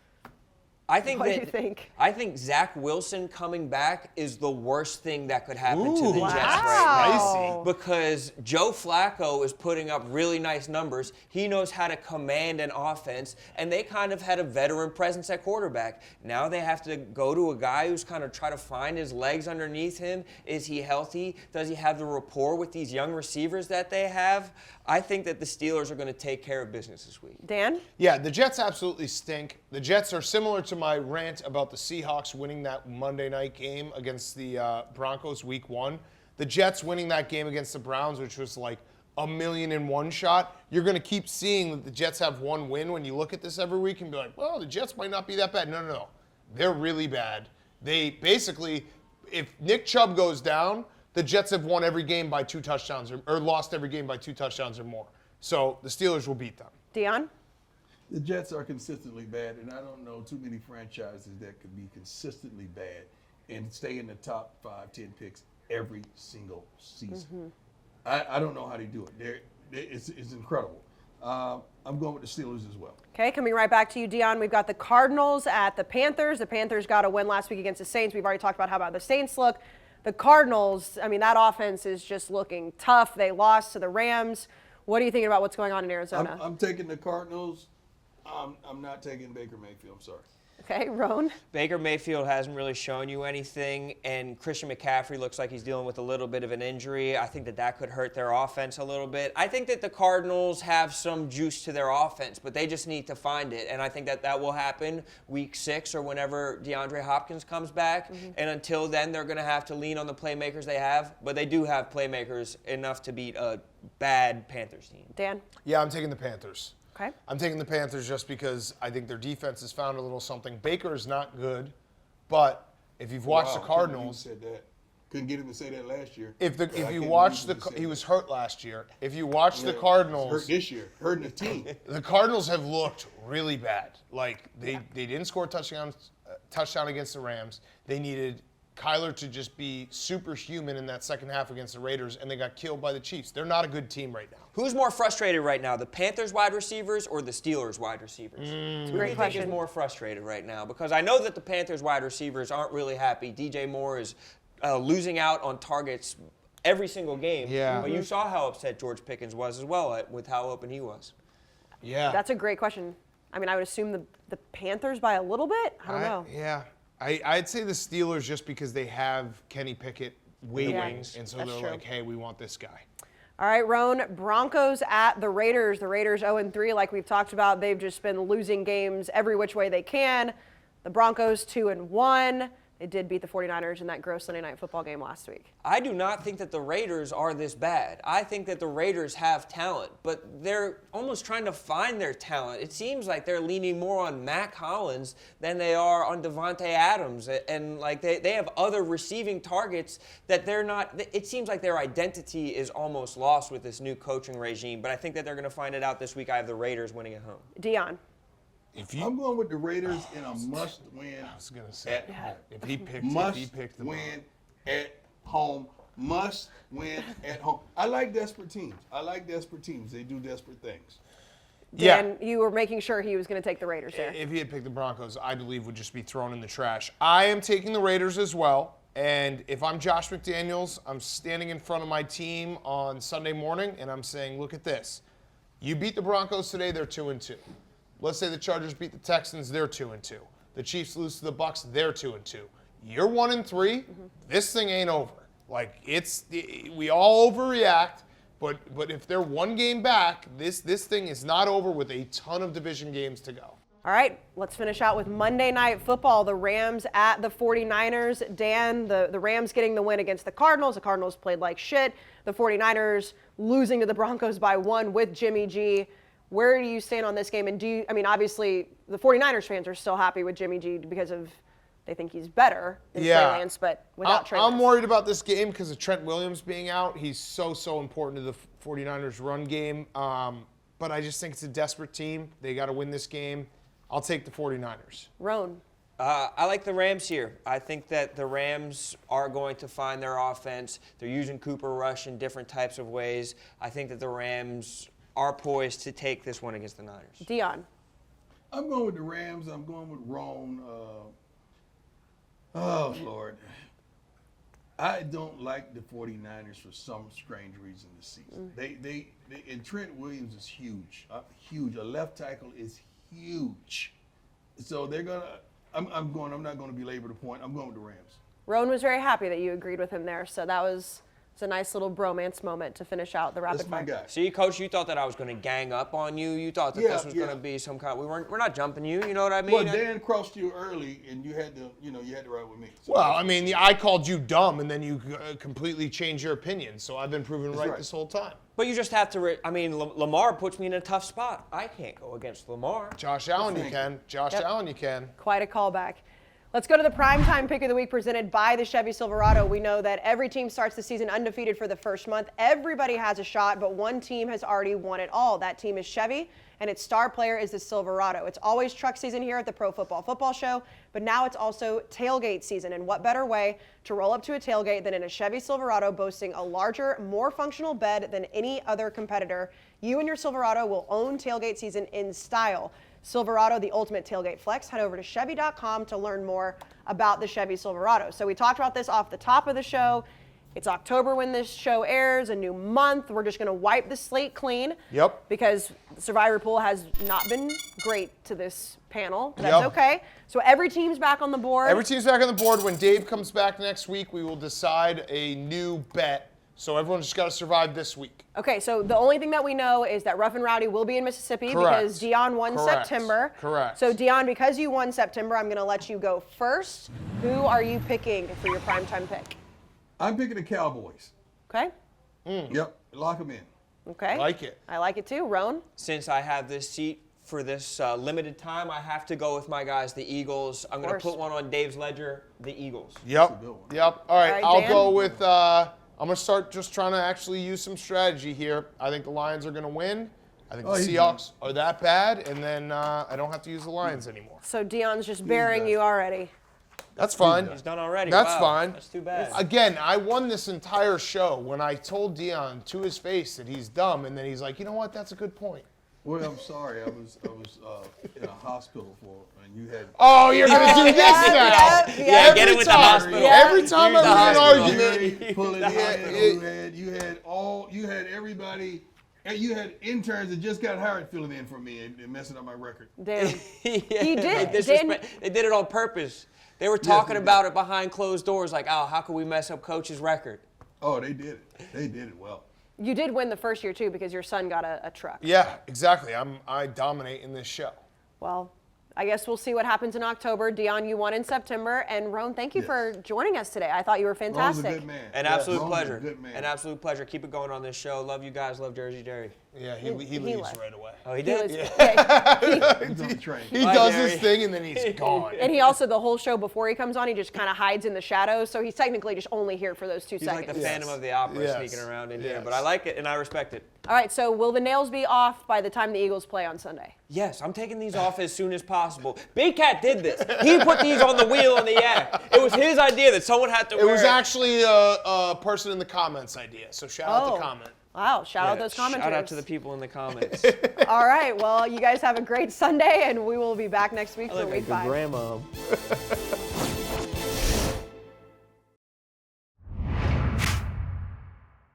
I think What do you think? I think Zach Wilson coming back is the worst thing that could happen to the Jets right Wow. now. Because Joe Flacco is putting up really nice numbers. He knows how to command an offense, and they kind of had a veteran presence at quarterback. Now they have to go to a guy who's kind of try to find his legs underneath him. Is he healthy? Does he have the rapport with these young receivers that they have? I think that the Steelers are going to take care of business this week. Dan? Yeah, the Jets absolutely stink. The Jets are similar to my rant about the Seahawks winning that Monday night game against the Broncos week 1. The Jets winning that game against the Browns, which was like a 1,000,001 shot. You're going to keep seeing that the Jets have one win when you look at this every week and be like, well, the Jets might not be that bad. No. They're really bad. They basically, if Nick Chubb goes down, the Jets have won every game by 2 touchdowns or lost every game by 2 touchdowns or more. So the Steelers will beat them. Deion? The Jets are consistently bad, and I don't know too many franchises that could be consistently bad and stay in the top 5, 10 picks every single season. I don't know how they do it. It's incredible. I'm going with the Steelers as well. Okay, coming right back to you, Deion. We've got the Cardinals at the Panthers. The Panthers got a win last week against the Saints. We've already talked about how about the Saints look. The Cardinals, I mean, that offense is just looking tough. They lost to the Rams. What are you thinking about what's going on in Arizona? I'm taking the Cardinals. I'm not taking Baker Mayfield. I'm sorry. Okay, Rone? Baker Mayfield hasn't really shown you anything, and Christian McCaffrey looks like he's dealing with a little bit of an injury. I think that could hurt their offense a little bit. I think that the Cardinals have some juice to their offense, but they just need to find it, and I think that will happen week 6 or whenever DeAndre Hopkins comes back, and until then, they're going to have to lean on the playmakers they have, but they do have playmakers enough to beat a bad Panthers team. Dan? Yeah, I'm taking the Panthers. Okay. I'm taking the Panthers just because I think their defense has found a little something. Baker is not good, but if you've watched the Cardinals, Said that. Couldn't get him to say that last year. if you watch he was hurt last year. If you watch the Cardinals, hurt this year, hurting the team. the Cardinals have looked really bad. Like they didn't score a touchdown against the Rams. They needed Kyler to just be superhuman in that second half against the Raiders, and they got killed by the Chiefs. They're not a good team right now. Who's more frustrated right now, the Panthers wide receivers or the Steelers wide receivers? Who do you think is more frustrated right now? Because I know that the Panthers wide receivers aren't really happy. DJ Moore is losing out on targets every single game. Yeah. But you saw how upset George Pickens was as well with how open he was. Yeah. That's a great question. I mean, I would assume the Panthers by a little bit. I don't know. Yeah. I'd say the Steelers just because they have Kenny Pickett waiting, Yeah, and so that's they're true. like, hey, we want this guy. All right, Rone, Broncos at the Raiders. The Raiders 0-3, like we've talked about. They've just been losing games every which way they can. The Broncos 2-1. They did beat the 49ers in that gross Sunday Night Football game last week. I do not think that the Raiders are this bad. I think that the Raiders have talent, but they're almost trying to find their talent. It seems like they're leaning more on Mac Hollins than they are on Devontae Adams. And like they have other receiving targets that they're not. It seems like their identity is almost lost with this new coaching regime, but I think that they're going to find it out this week. I have the Raiders winning at home. Deion. I'm going with the Raiders in a must-win. I was gonna say, if he picked the win at home. Must win at home. I like desperate teams. They do desperate things. Dan, you were making sure he was going to take the Raiders there. If he had picked the Broncos, I believe would just be thrown in the trash. I am taking the Raiders as well. And if I'm Josh McDaniels, I'm standing in front of my team on Sunday morning, and I'm saying, look at this. You beat the Broncos today, they're 2-2. Let's say the Chargers beat the Texans, they're 2-2. The Chiefs lose to the Bucs, they're 2-2. You're 1-3. This thing ain't over. Like we all overreact, but if they're one game back, this thing is not over with a ton of division games to go. All right, let's finish out with Monday Night Football. The Rams at the 49ers. Dan, the Rams getting the win against the Cardinals. The Cardinals played like shit. The 49ers losing to the Broncos by 1 with Jimmy G. Where do you stand on this game? And obviously, the 49ers fans are still happy with Jimmy G because they think he's better than Trey Lance, but without Trey Lance. I'm worried about this game because of Trent Williams being out. He's so important to the 49ers run game. But I just think it's a desperate team. They got to win this game. I'll take the 49ers. Rone. I like the Rams here. I think that the Rams are going to find their offense. They're using Cooper Rush in different types of ways. I think that the Rams are poised to take this one against the Niners. Deion. I'm going with the Rams. I'm going with Rone. Oh, Lord. I don't like the 49ers for some strange reason this season. And Trent Williams is huge. Huge. A left tackle is huge. So they're going to – I'm not going to belabor the point. I'm going with the Rams. Rone was very happy that you agreed with him there, so that was – it's a nice little bromance moment to finish out the rapid fire. That's my guy. See, Coach, you thought that I was going to gang up on you. You thought that this was going to be some kind. We're not jumping you. You know what I mean? Well, Dan crossed you early, and you had to ride with me. So well, I mean, I called you dumb, and then you completely changed your opinion. So I've been proven right this whole time. But you just have to. Lamar puts me in a tough spot. I can't go against Lamar. Josh Allen, you can. Josh Allen, you can. Quite a callback. Let's go to the primetime pick of the week presented by the Chevy Silverado. We know that every team starts the season undefeated for the first month. Everybody has a shot, but one team has already won it all. That team is Chevy, and its star player is the Silverado. It's always truck season here at the Pro Football Show, but now it's also tailgate season. And what better way to roll up to a tailgate than in a Chevy Silverado boasting a larger, more functional bed than any other competitor? You and your Silverado will own tailgate season in style. Silverado, the ultimate tailgate flex. Head over to Chevy.com to learn more about the Chevy Silverado. So we talked about this off the top of the show. It's October when this show airs, a new month. We're just going to wipe the slate clean. Yep. Because the Survivor Pool has not been great to this panel. But that's okay. So every team's back on the board. Every team's back on the board. When Dave comes back next week, we will decide a new bet. So everyone's just got to survive this week. Okay, so the only thing that we know is that Rough and Rowdy will be in Mississippi because Deion won September. Correct. So Deion, because you won September, I'm going to let you go first. Who are you picking for your primetime pick? I'm picking the Cowboys. Okay. Yep, lock them in. Okay. Like it. I like it too. Rone? Since I have this seat for this limited time, I have to go with my guys, the Eagles. I'm going to put one on Dave's ledger, the Eagles. Yep. All right, I'll Dan? go with I'm going to start just trying to actually use some strategy here. I think the Lions are going to win. I think the Seahawks are that bad, and then I don't have to use the Lions anymore. So Deion's just burying you already. That's fine. He's done already. That's Wow. fine. That's too bad. Again, I won this entire show when I told Deion to his face that he's dumb, and then he's like, you know what? That's a good point. Well, I'm sorry. I was in a hospital and you had. Oh, you're gonna do this now? Yeah, get it with the hospital. Every time I win an argument, you had everybody. And you had interns that just got hired filling in for me and messing up my record. Dan. He did. They did it on purpose. They were talking about it behind closed doors, like, oh, how can we mess up Coach's record? Oh, they did it. They did it well. You did win the first year, too, because your son got a truck. Yeah, exactly. I dominate in this show. Well, I guess we'll see what happens in October. Deion, you won in September. And Rone, thank you for joining us today. I thought you were fantastic. Rone's a good man. An absolute Rone's pleasure. a good man. An absolute pleasure. Keep it going on this show. Love you guys. Love Jersey Jerry. Yeah, he leaves right away. Oh, he did? He's on the train. He does his thing and then he's gone. And he also, the whole show before he comes on, he just kind of hides in the shadows. So he's technically just only here for those 2 He's seconds. like the Phantom of the Opera sneaking around in here. But I like it and I respect it. All right, so will the nails be off by the time the Eagles play on Sunday? Yes, I'm taking these off as soon as possible. Big Cat did this. He put these on the wheel on the yak. It was his idea that someone had to wear it. It was actually a person in the comments idea, so shout out the comment. Wow, shout out those commenters. Shout out to the people in the comments. All right, well, you guys have a great Sunday, and we will be back next week for Week 5. Grandma.